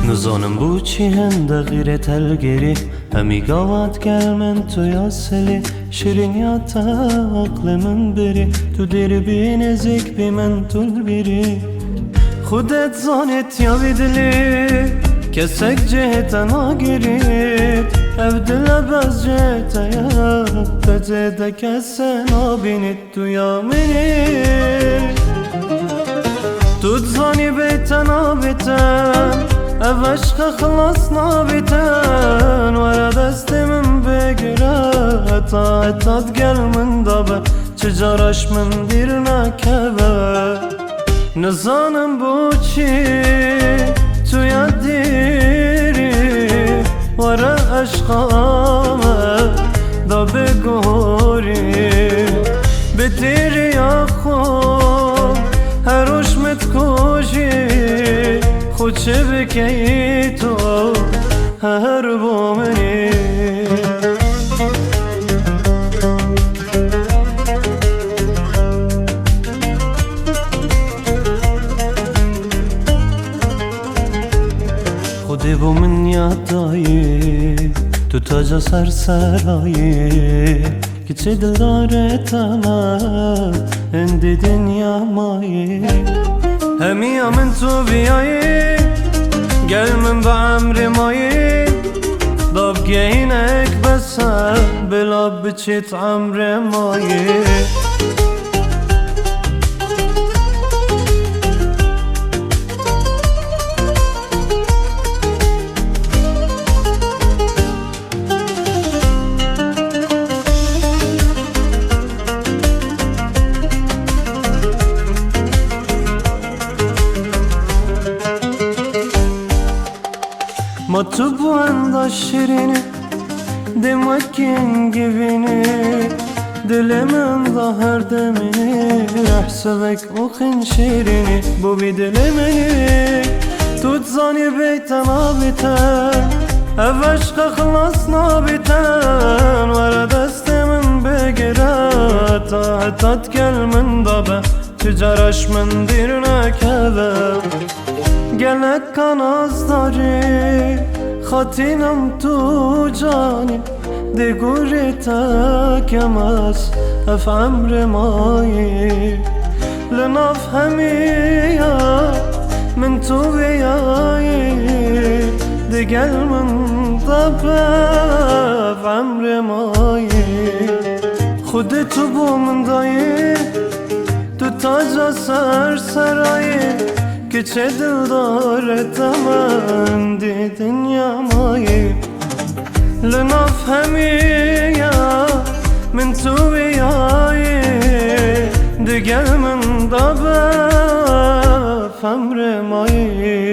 نزانم بو چی هنده غیر تلگری همی گاوات گل من تو یاسلی شیرین یا تا عقل من بری تو دیر بی نزیک بی من طول بری خودت زانت یا بیدلی کسک جهتا ناگیرید او دل باز جهتا یا تجده کسه نابینید تو یا منی تو زانی بیتا نابیتن او عشق خلاص نابیتن ورا دست من بگیره تا اتاد گل من دابه چجارش من دیر نکبه نزانم بو چی تو یاد دیری ورا عشق آمه دا بگوری بتیری یا خود هروش متکوشی خود چه بکی تو هر با منی خودی با من یاد دایی تو تاج سر سرایی که چه دل داره تمام اندی دنیا مایی همی من تو بیایی گل من با عمر مایی داب گینک بسر بلا بچیت عمر مایی ما تو bu anda şirini demek gibini dilimin da her demini ahsabek okin şirini bu bir dilemeni tut zani beyten abiten ev aşka khlas nabiten vara destemin begire ta tat gel min dabe tücaraş min dirine keve gelek kanazları خاطینم تو جانی دگوری تکمس اف عمر مایی لناف همیا من تو بیایی دگل من طبه اف عمر مایی خود تو بو من دایی تو تاج سر سرایی که چه دل داره تمام دی دنیا مایی لنفهمی یا من تو بیایی دیگر من دابه فمر مایی